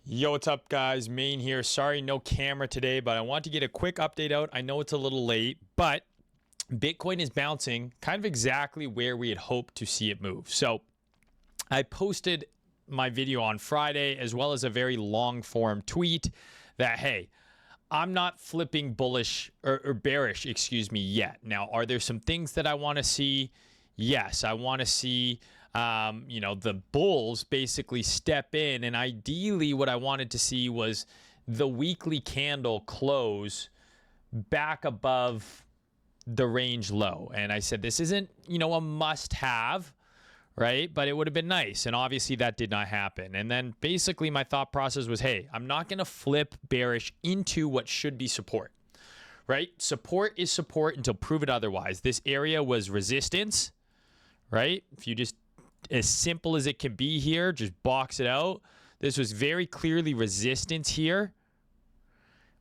Yo, what's up, guys? Main here. Sorry, no camera today, but I want to get a quick update out. I know it's a little late, but Bitcoin is bouncing kind of exactly where we had hoped to see it move. So I posted my video on Friday as well as a very long form tweet that, hey, I'm not flipping bullish or bearish, yet. Now, are there some things that I want to see? Yes, I want to see, the bulls basically step in. And ideally, what I wanted to see was the weekly candle close back above the range low. And I said, this isn't, a must have, right? But it would have been nice. And obviously that did not happen. And then basically my thought process was, hey, I'm not going to flip bearish into what should be support, right? Support is support until proven otherwise. This area was resistance, right? If you just, as simple as it can be here, just box it out. This was very clearly resistance here.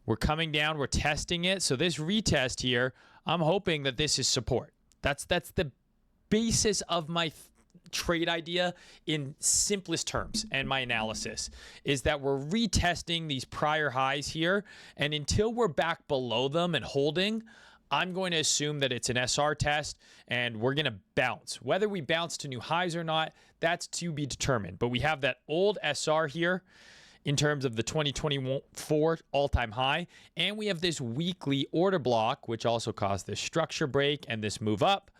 We're coming down, we're testing it. So this retest here, I'm hoping that this is support. That's the basis of my trade idea in simplest terms, and my analysis is that we're retesting these prior highs here, and until we're back below them and holding, I'm going to assume that it's an SR test and we're going to bounce. Whether we bounce to new highs or not, that's to be determined. But we have that old SR here in terms of the 2024 all-time high, and we have this weekly order block, which also caused this structure break and this move up.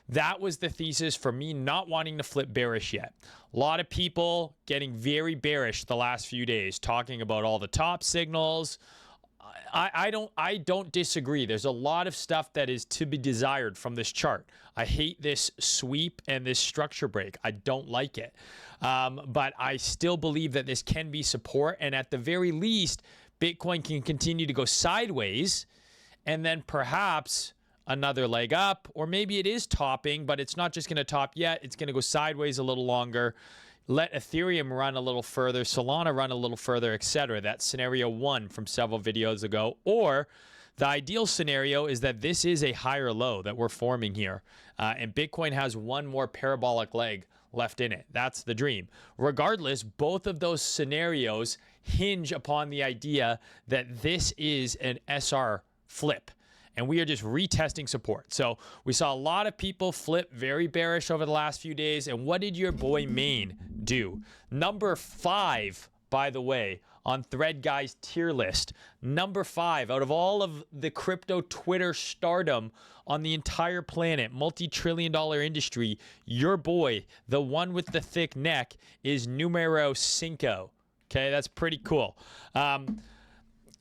That was the thesis for me not wanting to flip bearish yet. A lot of people getting very bearish the last few days, talking about all the top signals. I don't disagree. There's a lot of stuff that is to be desired from this chart. I hate this sweep and this structure break. I don't like it. But I still believe that this can be support. And at the very least, Bitcoin can continue to go sideways and then perhaps another leg up, or maybe it is topping, but it's not just going to top yet. It's going to go sideways a little longer. Let Ethereum run a little further, Solana run a little further, etc. That's scenario one from several videos ago. Or the ideal scenario is that this is a higher low that we're forming here. And Bitcoin has one more parabolic leg left in it. That's the dream. Regardless, both of those scenarios hinge upon the idea that this is an SR flip. And we are just retesting support. So we saw a lot of people flip very bearish over the last few days. And what did your boy Main do? Number 5, by the way, on Thread Guy's tier list. Number 5 out of all of the crypto Twitter stardom on the entire planet, multi-trillion-dollar industry, your boy, the one with the thick neck, is numero 5. Okay, that's pretty cool.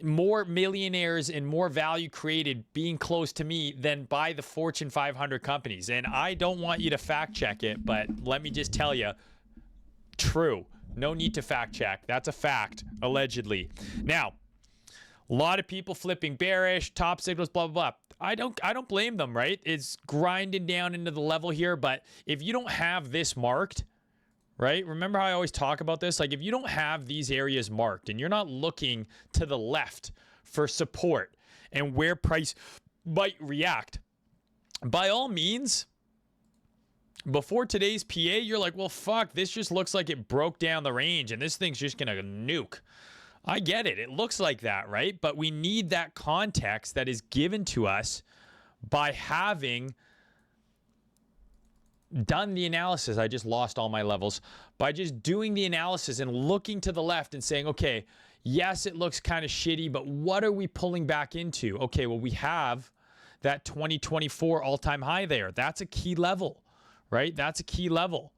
More millionaires and more value created being close to me than by the Fortune 500 companies. And I don't want you to fact check it, but let me just tell you, true. No need to fact check. That's a fact, allegedly. Now, a lot of people flipping bearish, top signals, blah, blah, blah. I don't blame them, right? It's grinding down into the level here, but if you don't have this marked, right? Remember how I always talk about this? Like if you don't have these areas marked and you're not looking to the left for support and where price might react, by all means, before today's PA, you're like, well, fuck, this just looks like it broke down the range and this thing's just going to nuke. I get it. It looks like that, right? But we need that context that is given to us by having done the analysis. I just lost all my levels. By just doing the analysis and looking to the left and saying, okay, yes, it looks kind of shitty, but what are we pulling back into? Okay, well, we have that 2024 all-time high there. That's a key level, right? That's a key level.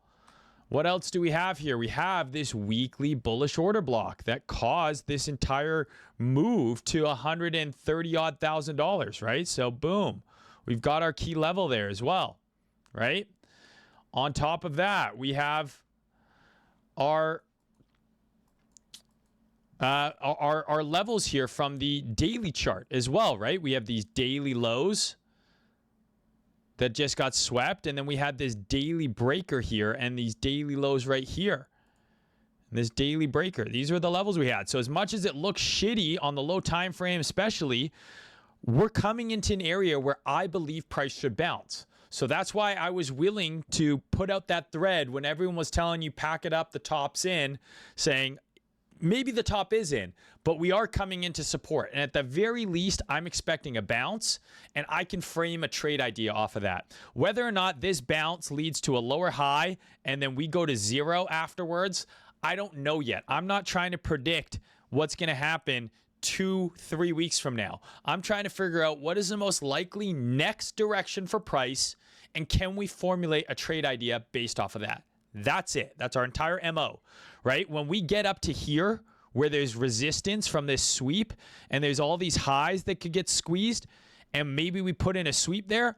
What else do we have here? We have this weekly bullish order block that caused this entire move to $130,000 odd, right? So boom, we've got our key level there as well, right? On top of that, we have our levels here from the daily chart as well, right? We have these daily lows that just got swept, and then we had this daily breaker here and these daily lows right here. And this daily breaker, these were the levels we had. So as much as it looks shitty on the low time frame especially, we're coming into an area where I believe price should bounce. So that's why I was willing to put out that thread when everyone was telling you pack it up, the tops in, saying, maybe the top is in, but we are coming into support. And at the very least, I'm expecting a bounce, and I can frame a trade idea off of that. Whether or not this bounce leads to a lower high and then we go to zero afterwards, I don't know yet. I'm not trying to predict what's going to happen 2-3 weeks from now. I'm trying to figure out what is the most likely next direction for price, and can we formulate a trade idea based off of that? That's it. That's our entire MO, right? When we get up to here where there's resistance from this sweep and there's all these highs that could get squeezed, and maybe we put in a sweep there,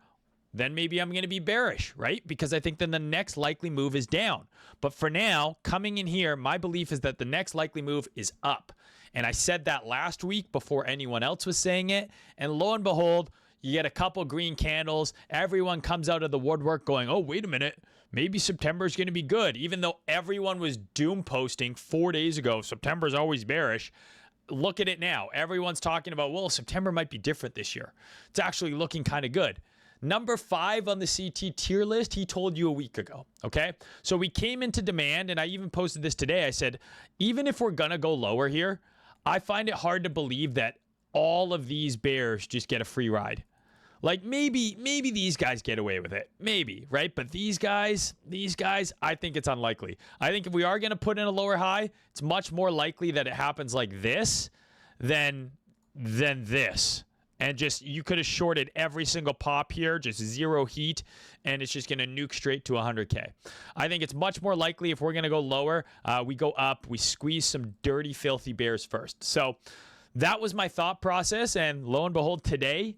then maybe I'm going to be bearish, right? Because I think then the next likely move is down. But for now, coming in here, my belief is that the next likely move is up. And I said that last week before anyone else was saying it. And lo and behold, you get a couple green candles. Everyone comes out of the woodwork going, oh, wait a minute. Maybe September is going to be good. Even though everyone was doom posting 4 days ago, September is always bearish. Look at it now. Everyone's talking about, well, September might be different this year. It's actually looking kind of good. Number 5 on the CT tier list, he told you a week ago, okay? So we came into demand, and I even posted this today. I said, even if we're going to go lower here, I find it hard to believe that all of these bears just get a free ride. Like maybe these guys get away with it. Maybe, right? But these guys, I think it's unlikely. I think if we are going to put in a lower high, it's much more likely that it happens like this than this. And just, you could have shorted every single pop here, just zero heat, and it's just going to nuke straight to 100K. I think it's much more likely if we're going to go lower, we go up, we squeeze some dirty, filthy bears first. So that was my thought process, and lo and behold, today,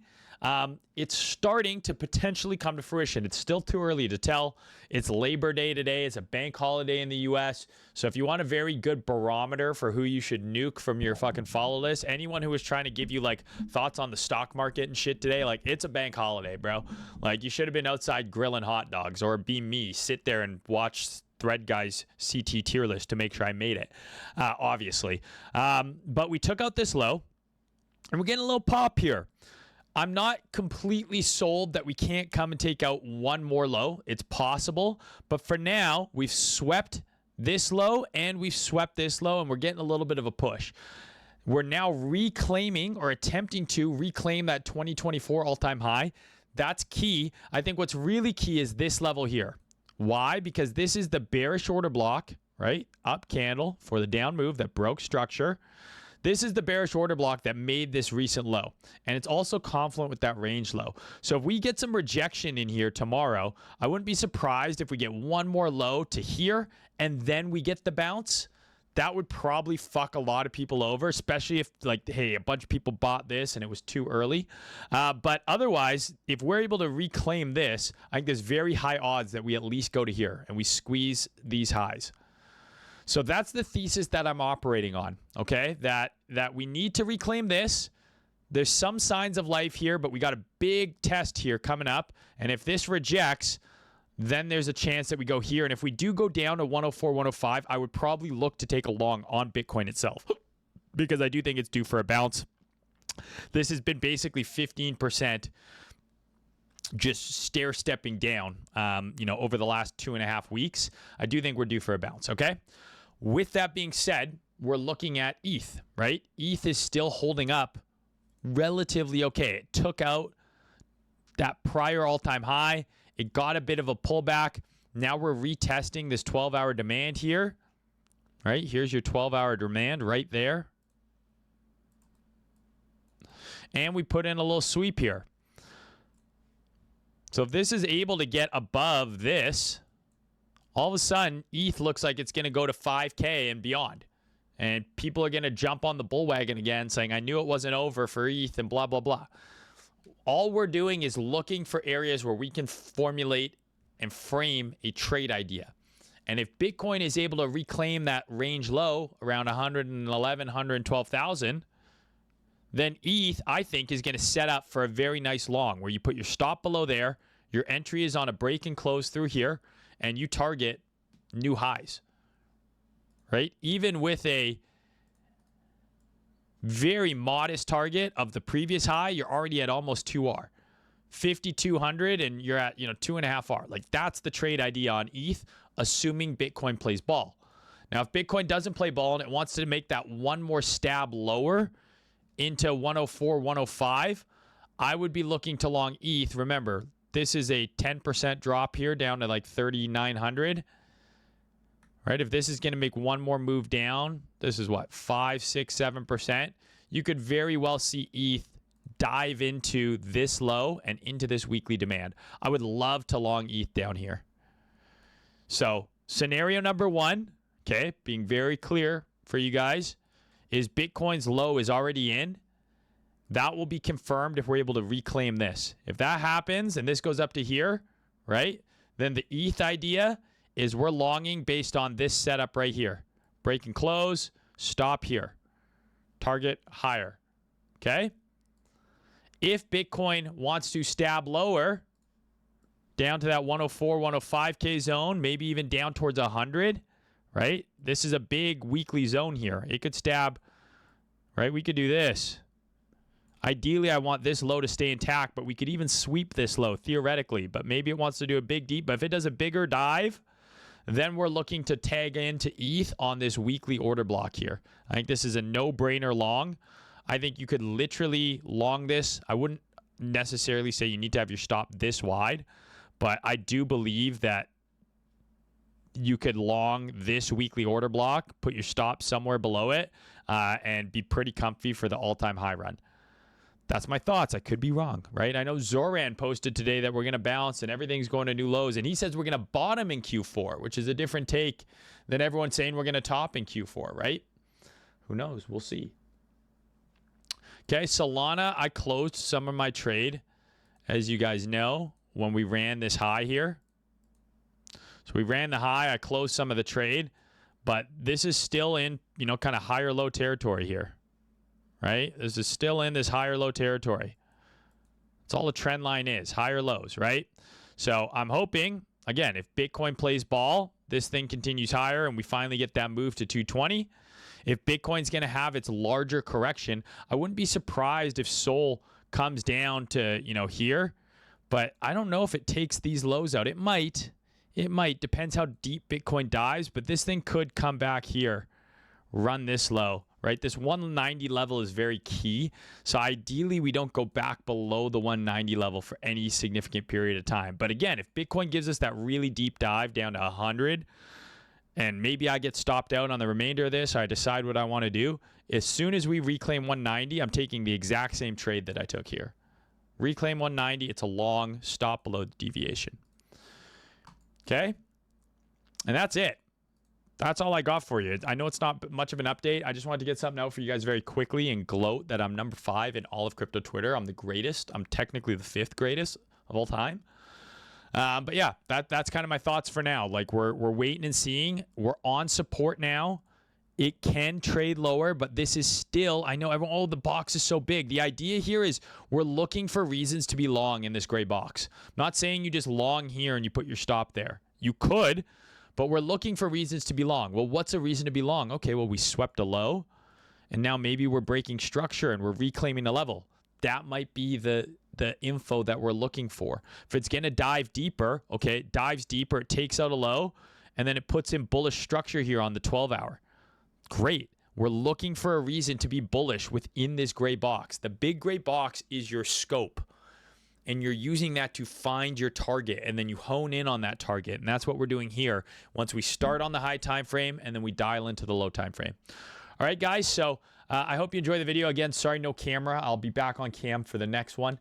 it's starting to potentially come to fruition. It's still too early to tell. It's Labor Day today. It's a bank holiday in the U.S. So if you want a very good barometer for who you should nuke from your fucking follow list, anyone who was trying to give you like thoughts on the stock market and shit today, like it's a bank holiday, bro. Like you should have been outside grilling hot dogs, or be me, sit there and watch Thread Guy's CT tier list to make sure I made it, obviously. But we took out this low, and we're getting a little pop here. I'm not completely sold that we can't come and take out one more low. It's possible. But for now, we've swept this low and we've swept this low, and we're getting a little bit of a push. We're now reclaiming, or attempting to reclaim, that 2024 all-time high. That's key. I think what's really key is this level here. Why? Because this is the bearish order block, right? Up candle for the down move that broke structure. This is the bearish order block that made this recent low, and it's also confluent with that range low. So if we get some rejection in here tomorrow, I wouldn't be surprised if we get one more low to here and then we get the bounce. That would probably fuck a lot of people over, especially if, like, hey, a bunch of people bought this and it was too early. But otherwise, if we're able to reclaim this, I think there's very high odds that we at least go to here and we squeeze these highs. So that's the thesis that I'm operating on, okay? That we need to reclaim this. There's some signs of life here, but we got a big test here coming up. And if this rejects, then there's a chance that we go here. And if we do go down to 104, 105, I would probably look to take a long on Bitcoin itself because I do think it's due for a bounce. This has been basically 15% just stair-stepping down, over the last 2.5 weeks. I do think we're due for a bounce, okay? With that being said, we're looking at ETH, right? ETH is still holding up relatively okay. It took out that prior all-time high. It got a bit of a pullback. Now we're retesting this 12-hour demand here, right? Here's your 12-hour demand right there. And we put in a little sweep here. So if this is able to get above this, all of a sudden, ETH looks like it's going to go to 5K and beyond. And people are going to jump on the bull wagon again saying, I knew it wasn't over for ETH and blah, blah, blah. All we're doing is looking for areas where we can formulate and frame a trade idea. And if Bitcoin is able to reclaim that range low around 111, 112,000, then ETH, I think, is going to set up for a very nice long where you put your stop below there, your entry is on a break and close through here, and you target new highs, right? Even with a very modest target of the previous high, you're already at almost 2R. 5,200 and you're at 2.5R. Like, that's the trade idea on ETH, assuming Bitcoin plays ball. Now, if Bitcoin doesn't play ball and it wants to make that one more stab lower into 104, 105, I would be looking to long ETH. Remember, this is a 10% drop here down to like 3,900. Right? If this is going to make one more move down, this is what, 5, 6, 7%. You could very well see ETH dive into this low and into this weekly demand. I would love to long ETH down here. So scenario number one, okay, being very clear for you guys, is Bitcoin's low is already in. That will be confirmed if we're able to reclaim this. If that happens and this goes up to here, right, then the ETH idea is we're longing based on this setup right here. Break and close, stop here. Target higher, okay? If Bitcoin wants to stab lower, down to that 104, 105K zone, maybe even down towards 100, right? This is a big weekly zone here. It could stab, right? We could do this. Ideally, I want this low to stay intact, but we could even sweep this low theoretically, but maybe it wants to do a big deep. But if it does a bigger dive, then we're looking to tag into ETH on this weekly order block here. I think this is a no-brainer long. I think you could literally long this. I wouldn't necessarily say you need to have your stop this wide, but I do believe that you could long this weekly order block, put your stop somewhere below it, and be pretty comfy for the all-time high run. That's my thoughts. I could be wrong, right? I know Zoran posted today that we're going to bounce and everything's going to new lows, and he says we're going to bottom in Q4, which is a different take than everyone saying we're going to top in Q4, right? Who knows? We'll see. Okay, Solana, I closed some of my trade, as you guys know, when we ran this high here. So we ran the high. I closed some of the trade, but this is still in, you know, kind of higher low territory here. Right? This is still in this higher low territory. That's all the trend line is, higher lows, right? So I'm hoping, again, if Bitcoin plays ball, this thing continues higher and we finally get that move to 220. If Bitcoin's going to have its larger correction, I wouldn't be surprised if Sol comes down to, you know, here. But I don't know if it takes these lows out. It might. It might. Depends how deep Bitcoin dives. But this thing could come back here, run this low. Right, this 190 level is very key. So ideally, we don't go back below the 190 level for any significant period of time. But again, if Bitcoin gives us that really deep dive down to 100, and maybe I get stopped out on the remainder of this, I decide what I want to do. As soon as we reclaim 190, I'm taking the exact same trade that I took here. Reclaim 190, it's a long stop below the deviation. Okay, and that's it. That's all I got for you. I know it's not much of an update. I just wanted to get something out for you guys very quickly and gloat that I'm number 5 in all of crypto Twitter. I'm the greatest. I'm technically the 5th greatest of all time. But yeah, that's kind of my thoughts for now. Like we're waiting and seeing. We're on support now. It can trade lower, but this is still, I know everyone, oh, the box is so big. The idea here is we're looking for reasons to be long in this gray box. I'm not saying you just long here and you put your stop there. You could. But we're looking for reasons to be long. Well, what's a reason to be long? Okay, well, we swept a low, and now maybe we're breaking structure and we're reclaiming the level. That might be the info that we're looking for. If it's going to dive deeper, okay, it dives deeper, it takes out a low, and then it puts in bullish structure here on the 12-hour. Great. We're looking for a reason to be bullish within this gray box. The big gray box is your scope. And you're using that to find your target, and then you hone in on that target. And that's what we're doing here once we start on the high time frame and then we dial into the low time frame. All right, guys. So I hope you enjoy the video. Again, sorry, no camera. I'll be back on cam for the next one.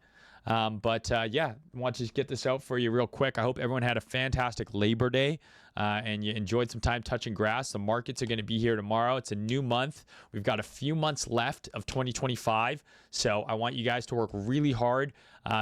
Yeah, I want to just get this out for you real quick. I hope everyone had a fantastic Labor Day and you enjoyed some time touching grass. The markets are going to be here tomorrow. It's a new month. We've got a few months left of 2025. So I want you guys to work really hard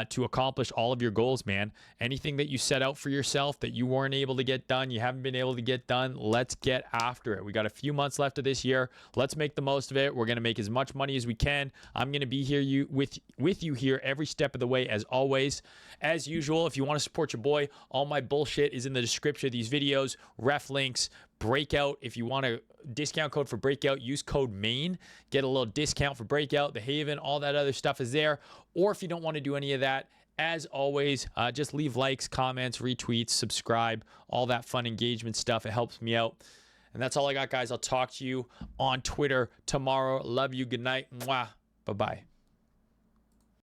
to accomplish all of your goals, man. Anything that you set out for yourself that you weren't able to get done, you haven't been able to get done, let's get after it. We got a few months left of this year. Let's make the most of it. We're going to make as much money as we can. I'm going to be here with you here every step of the way, as always. As usual, if you want to support your boy, all my bullshit is in the description of these videos, ref links, breakout. If you want a discount code for breakout, use code MAIN. Get a little discount for breakout, the Haven, all that other stuff is there. Or if you don't want to do any of that, as always, just leave likes, comments, retweets, subscribe, all that fun engagement stuff. It helps me out. And that's all I got, guys. I'll talk to you on Twitter tomorrow. Love you. Good night. Mwah. Bye-bye.